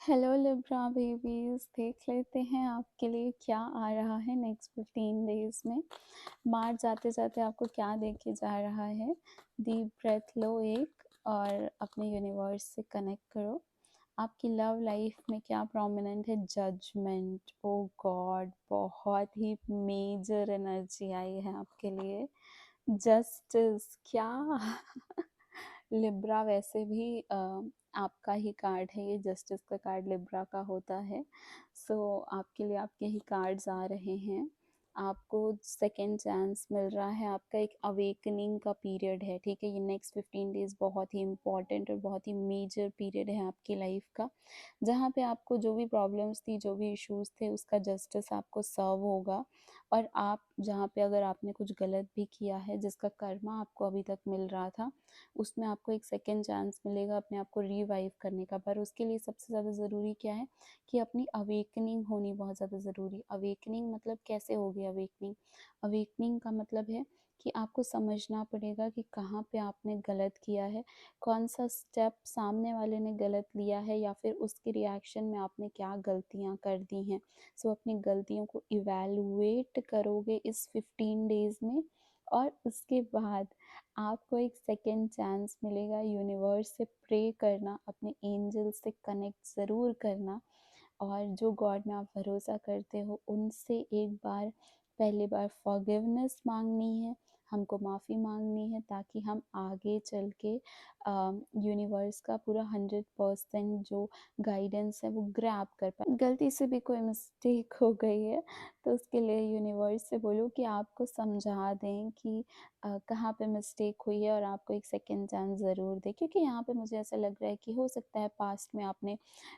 Hello Libra babies, देख लेते हैं आपके लिए क्या आ रहा है नेक्स्ट 15 डेज में। मार्च जाते जाते आपको क्या देके जा रहा है। डीप ब्रेथ लो एक और अपने यूनिवर्स से कनेक्ट करो। आपकी लव लाइफ में क्या प्रोमिनेंट है? जजमेंट। ओ गॉड, बहुत ही मेजर एनर्जी आई है आपके लिए। जस्टिस क्या लिब्रा वैसे भी आपका ही कार्ड है ये। जस्टिस का कार्ड लिब्रा का होता है। सो आपके लिए आपके ही कार्ड्स आ रहे हैं। आपको सेकेंड चांस मिल रहा है। आपका एक अवेकनिंग का पीरियड है, ठीक है। ये नेक्स्ट 15 डेज बहुत ही इम्पॉर्टेंट और बहुत ही मेजर पीरियड है आपकी लाइफ का, जहाँ पे आपको जो भी प्रॉब्लम्स थी, जो भी इश्यूज थे, उसका जस्टिस आपको सर्व होगा। और आप जहाँ पे अगर आपने कुछ गलत भी किया है, जिसका कर्मा आपको अभी तक मिल रहा था, उसमें आपको एक सेकेंड चांस मिलेगा अपने आप को रिवाइव करने का। पर उसके लिए सबसे ज़्यादा ज़रूरी क्या है कि अपनी अवेकनिंग होनी बहुत ज़्यादा ज़रूरी। अवेकनिंग मतलब कैसे होगी अवेकनिंग? अवेकनिंग का मतलब है कि आपको समझना पड़ेगा कि कहाँ पे आपने गलत किया है, कौन सा स्टेप सामने वाले ने गलत लिया है, या फिर उसके रिएक्शन में आपने क्या गलतियाँ कर दी हैं। सो अपनी गलतियों को इवैल्यूएट करोगे इस 15 डेज में। और उसके बाद आपको एक सेकेंड चांस मिलेगा। यूनिवर्स से प्रे करना, अपने एंजल से कनेक्ट ज़रूर करना, और जो गॉड में आप भरोसा करते हो उनसे एक बार, पहली बार फॉरगिवनेस मांगनी है, हमको माफ़ी मांगनी है, ताकि हम आगे चल के यूनिवर्स का पूरा 100% जो गाइडेंस है वो ग्रैब कर पाए। गलती से भी कोई मिस्टेक हो गई है तो उसके लिए यूनिवर्स से बोलो कि आपको समझा दें कि कहाँ पे मिस्टेक हुई है, और आपको एक सेकेंड चांस ज़रूर दे। क्योंकि यहाँ पे मुझे ऐसा लग रहा है कि हो सकता है पास्ट में आपने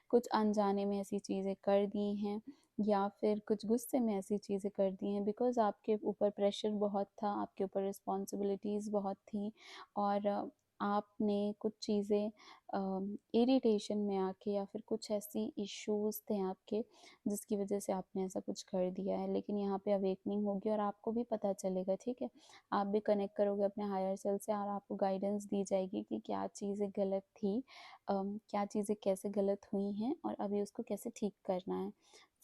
कुछ अनजाने में ऐसी चीज़ें कर दी हैं, या फिर कुछ गुस्से में ऐसी चीज़ें कर दी हैं, बिकॉज़ आपके ऊपर प्रेशर बहुत था, आपके ऊपर रिस्पॉन्सिबिलिटीज़ बहुत थी, और आपने कुछ चीज़ें इरिटेशन में आके, या फिर कुछ ऐसी इश्यूज़ थे आपके जिसकी वजह से आपने ऐसा कुछ कर दिया है। लेकिन यहाँ पे अवेकनिंग होगी और आपको भी पता चलेगा, ठीक है। आप भी कनेक्ट करोगे अपने हायर सेल्फ से, और आपको गाइडेंस दी जाएगी कि क्या चीज़ें गलत थी, क्या चीज़ें कैसे गलत हुई हैं, और अभी उसको कैसे ठीक करना है।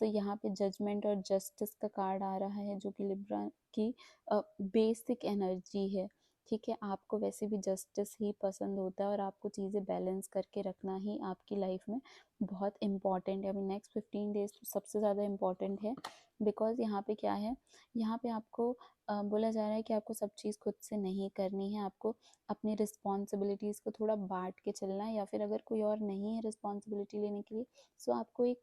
तो यहाँ पे जजमेंट और जस्टिस का कार्ड आ रहा है, जो कि लिब्रा की बेसिक एनर्जी है, ठीक है। आपको वैसे भी जस्टिस ही पसंद होता है, और आपको चीज़ें बैलेंस करके रखना ही आपकी लाइफ में बहुत इम्पॉर्टेंट है। अभी नेक्स्ट 15 डेज तो सबसे ज़्यादा इम्पॉर्टेंट है। बिकॉज यहाँ पे क्या है, यहाँ पे आपको बोला जा रहा है कि आपको सब चीज़ खुद से नहीं करनी है। आपको अपनी रिस्पॉन्सिबिलिटीज़ को थोड़ा बांट के चलना है, या फिर अगर कोई और नहीं है रिस्पॉन्सिबिलिटी लेने के लिए, सो आपको एक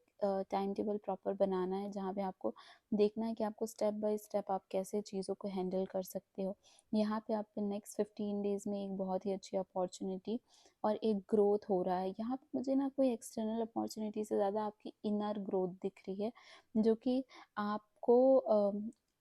टाइम टेबल प्रॉपर बनाना है, जहाँ पे आपको देखना है कि आपको स्टेप बाय स्टेप आप कैसे चीज़ों को हैंडल कर सकते हो। यहाँ पे आपके नेक्स्ट 15 डेज में एक बहुत ही अच्छी अपॉर्चुनिटी और एक ग्रोथ हो रहा है। यहाँ पे मुझे ना कोई एक्सटर्नल अपॉर्चुनिटी से ज़्यादा आपकी इनर ग्रोथ दिख रही है, जो कि आपको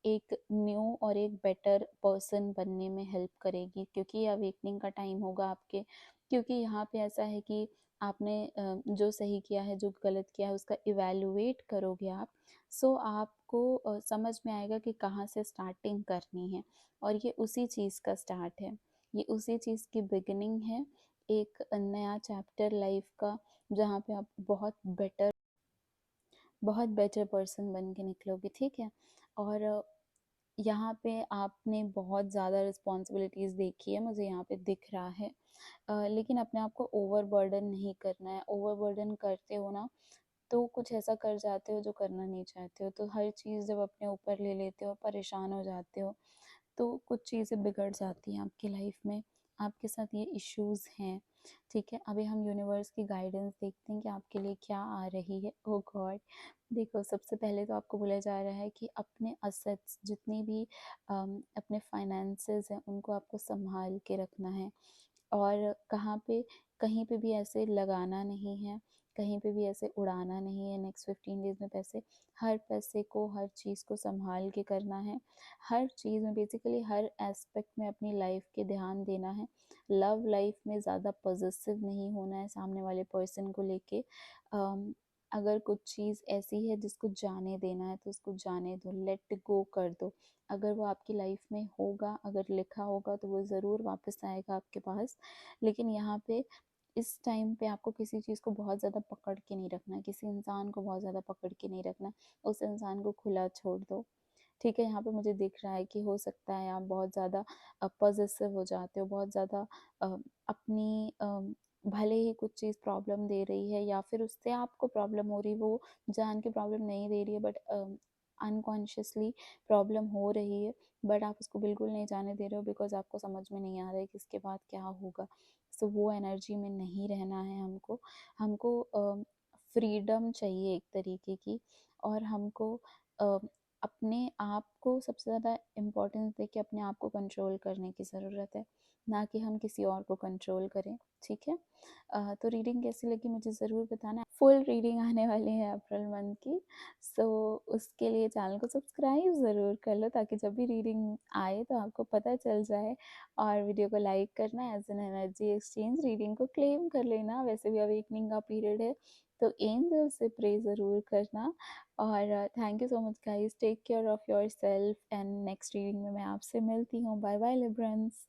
एक न्यू और एक बेटर पर्सन बनने में हेल्प करेगी, क्योंकि ये अवेकनिंग का टाइम होगा आपके। क्योंकि यहाँ पे ऐसा है कि आपने जो सही किया है, जो गलत किया है, उसका इवैल्यूएट करोगे आप। सो आपको समझ में आएगा कि कहाँ से स्टार्टिंग करनी है, और ये उसी चीज़ का स्टार्ट है, ये उसी चीज़ की बिगिनिंग है, एक नया चैप्टर लाइफ का, जहाँ पे आप बहुत बेटर पर्सन बन के निकलोगे, ठीक है। और यहाँ पे आपने बहुत ज़्यादा रिस्पॉन्सिबिलिटीज़ देखी है, मुझे यहाँ पे दिख रहा है। लेकिन अपने आप को ओवर बर्डन नहीं करना है। ओवर बर्डन करते हो ना, तो कुछ ऐसा कर जाते हो जो करना नहीं चाहते हो। तो हर चीज़ जब अपने ऊपर ले लेते हो, परेशान हो जाते हो, तो कुछ चीज़ें बिगड़ जाती हैं आपकी लाइफ में। आपके साथ ये इश्यूज़ हैं, ठीक है। अभी हम यूनिवर्स की गाइडेंस देखते हैं कि आपके लिए क्या आ रही है। ओह गॉड, देखो, सबसे पहले तो आपको बोला जा रहा है कि अपने असेट्स जितनी भी अपने फाइनेंसेस हैं, उनको आपको संभाल के रखना है, और कहाँ पे कहीं पे भी ऐसे लगाना नहीं है, कहीं पे भी ऐसे उड़ाना नहीं है नेक्स्ट 15 डेज में पैसे। हर पैसे को, हर चीज़ को संभाल के करना है। हर चीज़ में, बेसिकली हर एस्पेक्ट में अपनी लाइफ के ध्यान देना है। लव लाइफ में ज़्यादा पॉजिटिव नहीं होना है सामने वाले पर्सन को लेके। अगर कुछ चीज़ ऐसी है जिसको जाने देना है तो उसको जाने दो, लेट गो कर दो। अगर वो आपकी लाइफ में होगा, अगर लिखा होगा, तो वो ज़रूर वापस आएगा आपके पास। लेकिन यहाँ पे इस टाइम पे आपको किसी चीज़ को बहुत ज़्यादा पकड़ के नहीं रखना है, किसी इंसान को बहुत ज़्यादा पकड़ के नहीं रखना है, उस इंसान को खुला छोड़ दो। ठीक है, यहाँ पे मुझे दिख रहा है कि हो सकता है आप बहुत ज़्यादा पॉसेसिव हो जाते हो, बहुत ज़्यादा अपनी भले ही कुछ चीज़ प्रॉब्लम दे रही है या फिर उससे आपको प्रॉब्लम हो रही, वो जान के प्रॉब्लम नहीं दे रही है, बट अनकॉन्शियसली प्रॉब्लम हो रही है, बट आप उसको बिल्कुल नहीं जाने दे रहे हो बिकॉज़ आपको समझ में नहीं आ रहा है कि इसके बाद क्या होगा। सो वो एनर्जी में नहीं रहना है हमको। हमको फ्रीडम चाहिए एक तरीके की, और हमको अ, अपने आप को सबसे ज़्यादा इम्पोर्टेंस दे के अपने आप को कंट्रोल करने की ज़रूरत है, ना कि हम किसी और को कंट्रोल करें। ठीक है? तो रीडिंग कैसी लगी मुझे ज़रूर बताना। फुल रीडिंग आने वाली है अप्रैल मंथ की, सो उसके लिए चैनल को सब्सक्राइब ज़रूर कर लो ताकि जब भी रीडिंग आए तो आपको पता चल जाए। और वीडियो को लाइक करना, as an energy exchange reading को क्लेम कर लेना। वैसे भी अवेकनिंग का पीरियड है, तो एंजल से प्रे ज़रूर करना। और thank you so much guys, take care of yourself, and next reading में मैं आपसे मिलती हूँ। Bye bye Librans.